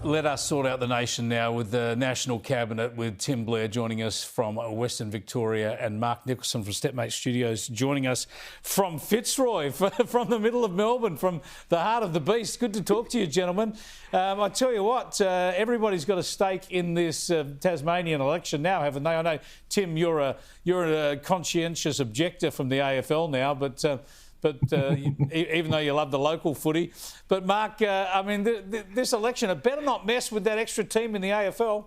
let us sort out the nation now with the National Cabinet, with Tim Blair joining us from Western Victoria and Mark Nicholson from Stepmates Studios joining us from Fitzroy, from the middle of Melbourne, from the heart of the beast. Good to talk to you, gentlemen. I tell you what, everybody's got a stake in this Tasmanian election now, haven't they? I know, Tim, you're a conscientious objector from the AFL now, but even though you love the local footy. But, Mark, I mean, this election, it better not mess with that extra team in the AFL.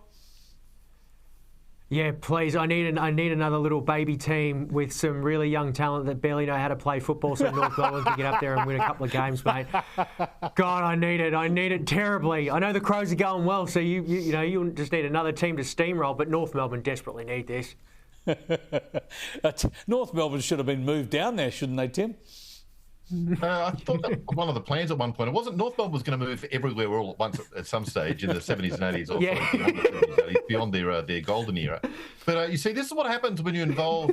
Yeah, please. I need another little baby team with some really young talent that barely know how to play football, so North Melbourne can get up there and win a couple of games, mate. God, I need it. I need it terribly. I know the Crows are going well, so you just need another team to steamroll, but North Melbourne desperately need this. North Melbourne should have been moved down there, shouldn't they, Tim? I thought that was one of the plans at one point. It wasn't North Melbourne was going to move everywhere all at once at some stage in the 70s and 80s, or beyond the 70s, 80s, beyond their golden era. But you see, this is what happens when you involve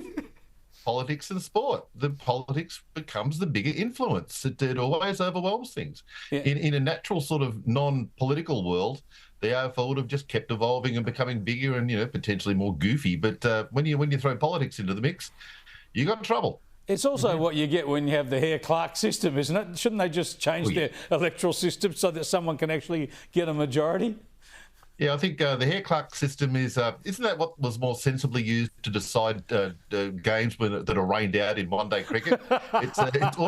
politics and sport. The politics becomes the bigger influence. It always overwhelms things. Yeah. In a natural sort of non-political world, the AFL would have just kept evolving and becoming bigger and potentially more goofy. But when you throw politics into the mix, you got trouble. It's also what you get when you have the Hare-Clark system, isn't it? Shouldn't they just change their electoral system so that someone can actually get a majority? Yeah, I think the Hare-Clark system isn't that what was more sensibly used to decide games that are rained out in one-day cricket? It's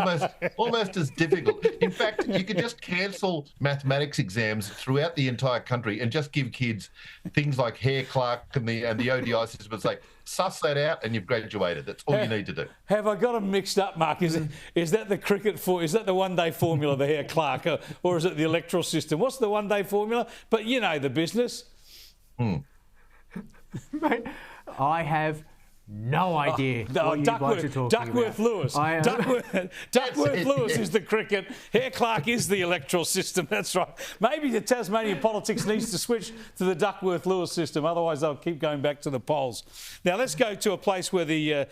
almost as difficult. In fact, you could just cancel mathematics exams throughout the entire country and just give kids things like Hare-Clark and the ODI system and say, suss that out and you've graduated. That's all you need to do. Have I got them mixed up, Mark? Is that the is that the one-day formula, the Hare-Clark, or is it the electoral system? What's the one-day formula? But you know the business. Mate, I have no idea. Duckworth Lewis. Duckworth Lewis is the cricket. Hare-Clark is the electoral system. That's right. Maybe the Tasmanian politics needs to switch to the Duckworth Lewis system. Otherwise, they'll keep going back to the polls. Now, let's go to a place where the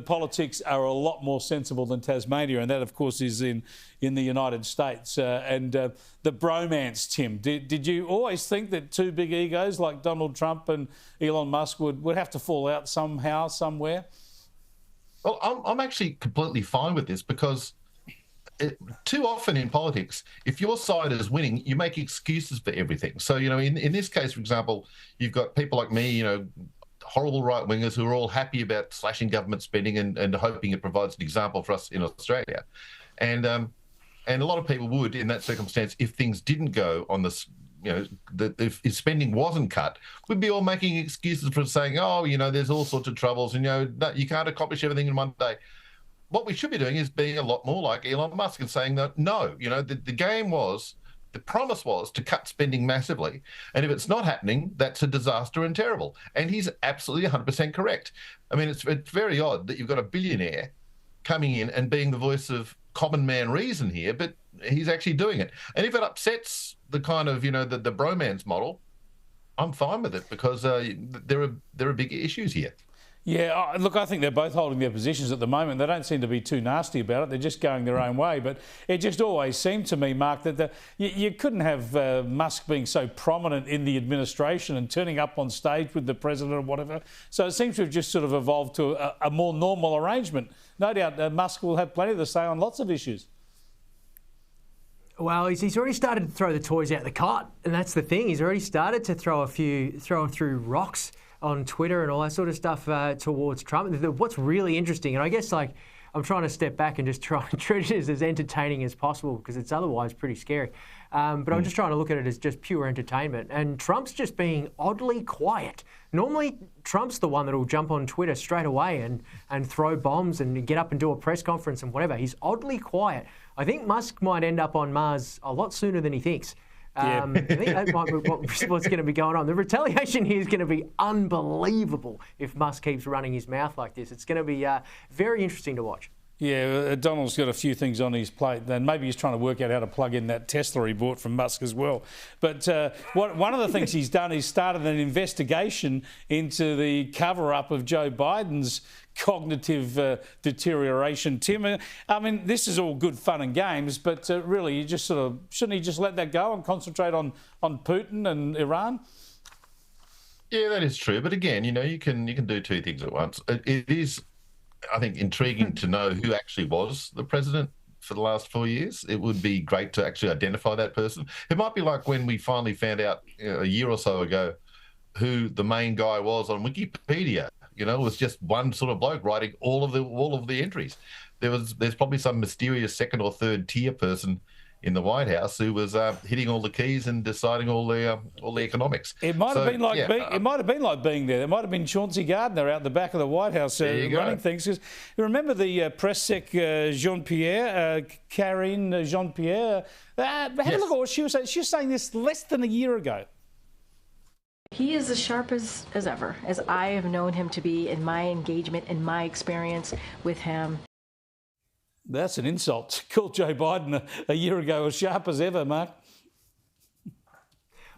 politics are a lot more sensible than Tasmania, and that, of course, is in the United States. And the bromance, Tim. Did you always think that two big egos like Donald Trump and Elon Musk would have to fall out somehow, somewhere? Well, I'm actually completely fine with this because too often in politics, if your side is winning, you make excuses for everything. So, in this case, for example, you've got people like me, horrible right-wingers who are all happy about slashing government spending and hoping it provides an example for us in Australia. And a lot of people would, in that circumstance, if things didn't go on this, if spending wasn't cut, we'd be all making excuses for saying, there's all sorts of troubles and, you can't accomplish everything in one day. What we should be doing is being a lot more like Elon Musk and saying that, no, the promise was to cut spending massively. And if it's not happening, that's a disaster and terrible. And he's absolutely 100% correct. I mean, it's very odd that you've got a billionaire coming in and being the voice of common man reason here, but he's actually doing it. And if it upsets the kind of, the bromance model, I'm fine with it because there are big issues here. Yeah, look, I think they're both holding their positions at the moment. They don't seem to be too nasty about it. They're just going their own way. But it just always seemed to me, Mark, that you couldn't have Musk being so prominent in the administration and turning up on stage with the president or whatever. So it seems to have just sort of evolved to a more normal arrangement. No doubt Musk will have plenty to say on lots of issues. Well, he's already started to throw the toys out the cot, and that's the thing. He's already started to throw through rocks on Twitter and all that sort of stuff towards Trump. What's really interesting, and I guess I'm trying to step back and just try and treat it as entertaining as possible because it's otherwise pretty scary. But I'm just trying to look at it as just pure entertainment. And Trump's just being oddly quiet. Normally, Trump's the one that will jump on Twitter straight away and throw bombs and get up and do a press conference and whatever. He's oddly quiet. I think Musk might end up on Mars a lot sooner than he thinks. I think that might be what's going to be going on. The retaliation here is going to be unbelievable if Musk keeps running his mouth like this. It's going to be very interesting to watch. Yeah, Donald's got a few things on his plate. Then maybe he's trying to work out how to plug in that Tesla he bought from Musk as well. But one of the things he's done is started an investigation into the cover-up of Joe Biden's cognitive deterioration. Tim, I mean, this is all good fun and games, but really, you just shouldn't he just let that go and concentrate on Putin and Iran? Yeah, that is true. But again, you can do two things at once. It is, I think, intriguing to know who actually was the president for the last 4 years. It would be great to actually identify that person. It might be like when we finally found out a year or so ago who the main guy was on Wikipedia. It was just one sort of bloke writing all of the entries. There's probably some mysterious second or third tier person in the White House who was hitting all the keys and deciding all the economics. It might have been like it might have been like being there. There might have been Chauncey Gardner out the back of the White House running things. Because remember the press sec Jean-Pierre, Karine Jean-Pierre. Have a look at what she was saying. She was saying this less than a year ago. He is as sharp as ever, as I have known him to be in my engagement, in my experience with him. That's an insult to call Joe Biden a year ago as sharp as ever, Mark.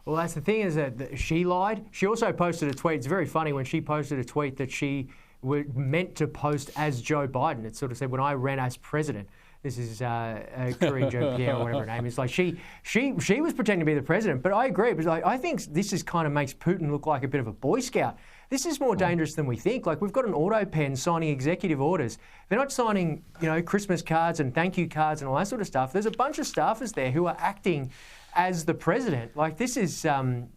Well, that's the thing, is that she lied. She also posted a tweet. It's very funny when she posted a tweet that she meant to post as Joe Biden. It sort of said, when I ran as president. This is Karine Jean-Pierre or whatever her name is. Like she was pretending to be the president, but I agree. But I think this is kind of makes Putin look like a bit of a Boy Scout. This is more dangerous than we think. Like, we've got an auto pen signing executive orders. They're not signing, Christmas cards and thank you cards and all that sort of stuff. There's a bunch of staffers there who are acting as the president. Like, this is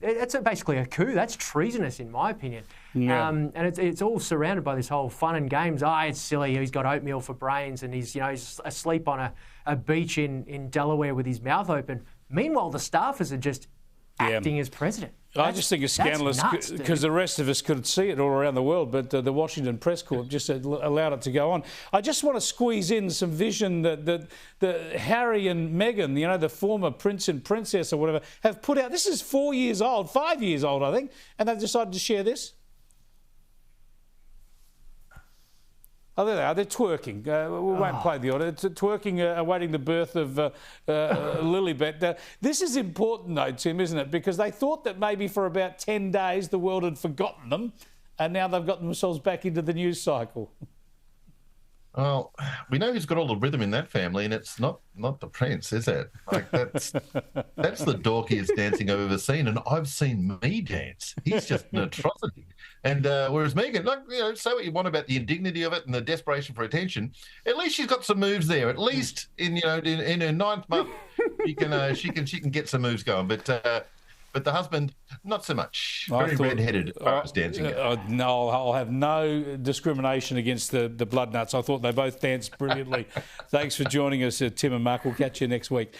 it's basically a coup. That's treasonous, in my opinion. Yeah. And it's all surrounded by this whole fun and games. It's silly. He's got oatmeal for brains, and he's he's asleep on a beach in Delaware with his mouth open. Meanwhile, the staffers are just acting as president. I just think it's scandalous because the rest of us could see it all around the world, but the Washington Press Corps just allowed it to go on. I just want to squeeze in some vision that Harry and Meghan, the former prince and princess or whatever, have put out. This is 5 years old, I think, and they've decided to share this. Oh, there they are. They're twerking. We won't play the audio. Twerking, awaiting the birth of Lilibet. This is important, though, Tim, isn't it? Because they thought that maybe for about 10 days the world had forgotten them, and now they've got themselves back into the news cycle. Well, we know who's got all the rhythm in that family, and it's not the prince, is it? Like, that's the dorkiest dancing I've ever seen, and I've seen me dance. He's just an atrocity. And whereas Meghan, say what you want about the indignity of it and the desperation for attention, at least she's got some moves there. At least in her ninth month, she can get some moves going. But the husband, not so much. Very red-headed as far as dancing. No, I'll have no discrimination against the blood nuts. I thought they both danced brilliantly. Thanks for joining us, Tim and Mark. We'll catch you next week.